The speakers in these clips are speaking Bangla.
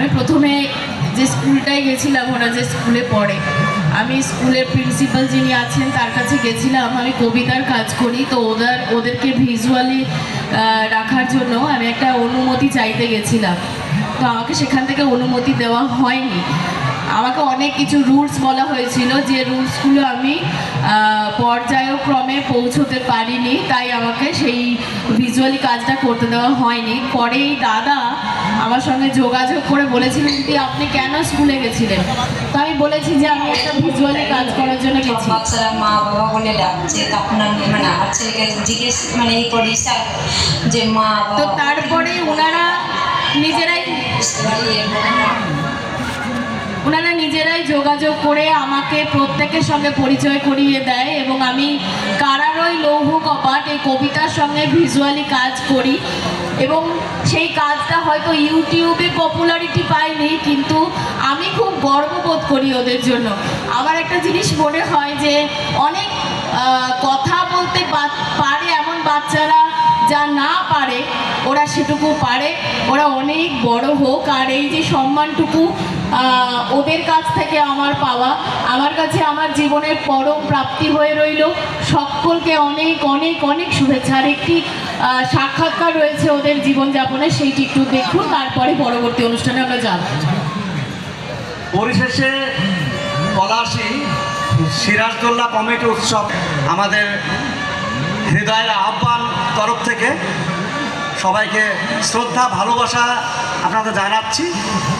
আমি প্রথমে যে স্কুলটায় গেছিলাম, ওরা যে স্কুলে পড়ে, আমি স্কুলের প্রিন্সিপাল যিনি আছেন তার কাছে গেছিলাম। আমি কবিতার কাজ করি, তো ওদেরকে ভিজুয়ালি রাখার জন্য আমি একটা অনুমতি চাইতে গেছিলাম। তো আমাকে সেখান থেকে অনুমতি দেওয়া হয়নি। আমাকে অনেক কিছু রুলস বলা হয়েছিল, যে রুলসগুলো আমি পর্যায়ক্রমে পৌঁছতে পারিনি, তাই আমাকে সেই ভিজুয়ালি কাজটা করতে দেওয়া হয়নি। পরেই দাদা আমার সঙ্গে যোগাযোগ করে বলেছিলেন যে আপনি কেন স্কুলে গেছিলেন। তো আমি বলেছি যে আমি একটা ভিজুয়ালি কাজ করার জন্য গেছি। বাচ্চারা মা বাবা বলে ডাকছে, তখন আমি মানে আমার ছেলেকে জিজ্ঞেস মানে এই করি যে মা বাবা। তো তারপরে ওনারা নিজেরাই যোগাযোগ করে আমাকে প্রত্যেকের সঙ্গে পরিচয় করিয়ে দেয়, এবং আমি কারারই লৌহ কপাট এই কবিতার সঙ্গে ভিজুয়ালি কাজ করি। এবং সেই কাজটা হয়তো ইউটিউবে পপুলারিটি পায়নি, কিন্তু আমি খুব গর্ববোধ করি ওদের জন্য। আমার একটা জিনিস মনে হয় যে অনেক কথা বলতে পারে এমন বাচ্চারা যা না পারে, ওরা সেটুকু পারে, ওরা অনেক বড় হোক। আর এই যে সম্মানটুকু ওদের কাছ থেকে আমার পাওয়া, আমার কাছে আমার জীবনের পরম প্রাপ্তি হয়ে রইল। সকলকে অনেক অনেক অনেক শুভেচ্ছা। আর একটি সাক্ষাৎকার রয়েছে ওদের জীবনযাপনে, সেইটি একটু দেখুন, তারপরে পরবর্তী অনুষ্ঠানে আমরা যাব। পরিশেষে পলাশী সিরাজদৌল্লা কমিটি উৎসব আমাদের হৃদয়ের আহ্বান তরফ থেকে সবাইকে শ্রদ্ধা ভালোবাসা আপনাদের জানাচ্ছি,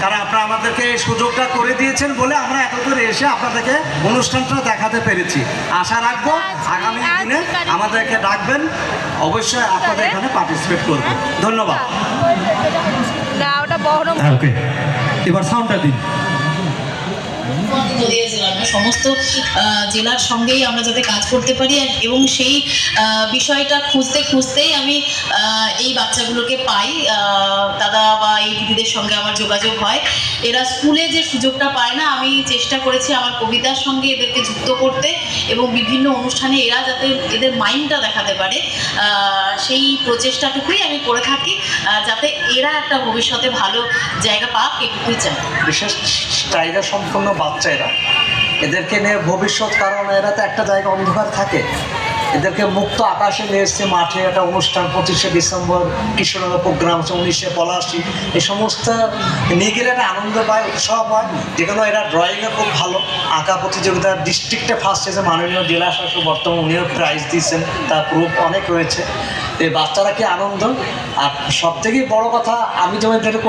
কারণ আপনারা আমাদেরকে এই সুযোগটা করে দিয়েছেন বলে আমরা এত দূরে এসে আপনাদেরকে অনুষ্ঠানটা দেখাতে পেরেছি। আশা রাখবো আগামী দিনে আমাদেরকে ডাকবেন, অবশ্যই আপনাদের এখানে পার্টিসিপেট করব। ধন্যবাদ। ওকে, এবার সাউন্ডটা দিন। নদীয়া জেলার না, সমস্ত জেলার সঙ্গেই আমরা যাতে কাজ করতে পারি, এবং সেই বিষয়টা খুঁজতেই আমি এই বাচ্চাগুলোকে পাই। দাদা বা এই দিদিদের সঙ্গে আমার যোগাযোগ হয়। এরা স্কুলে যে সুযোগটা পায় না, আমি চেষ্টা করেছি আমার কবিতার সঙ্গে এদেরকে যুক্ত করতে, এবং বিভিন্ন অনুষ্ঠানে এরা যাতে এদের মাইন্ডটা দেখাতে পারে, সেই প্রচেষ্টাটুকুই আমি করে থাকি, যাতে এরা একটা ভবিষ্যতে ভালো জায়গা পাক, এটুকুই চাই। বিশেষ চাহিদা সম্পন্ন বাচ্চা এরা, এদেরকে নিয়ে ভবিষ্যৎ, কারণ এরা তো একটা জায়গা অন্ধকার থাকে, এদেরকে মুক্ত আকাশে নিয়ে এসছে মাঠে একটা অনুষ্ঠান 25শে ডিসেম্বর কিশোরগঞ্জ প্রোগ্রাম আছে, 19শে পলাশী, এই সমস্ত নিয়ে গেলে একটা আনন্দ পায়, উৎসব হয়। যেখানে এরা ড্রয়িংয়ে খুব ভালো, আঁকা প্রতিযোগিতা ডিস্ট্রিক্টে ফার্স্ট হয়েছে, মাননীয় জেলা শাসক বর্তমান উনিও প্রাইজ দিয়েছেন, তার প্রুফ অনেক রয়েছে। এই বাচ্চারা কি আনন্দ। আর সব থেকে বড় কথা, আমি যেমন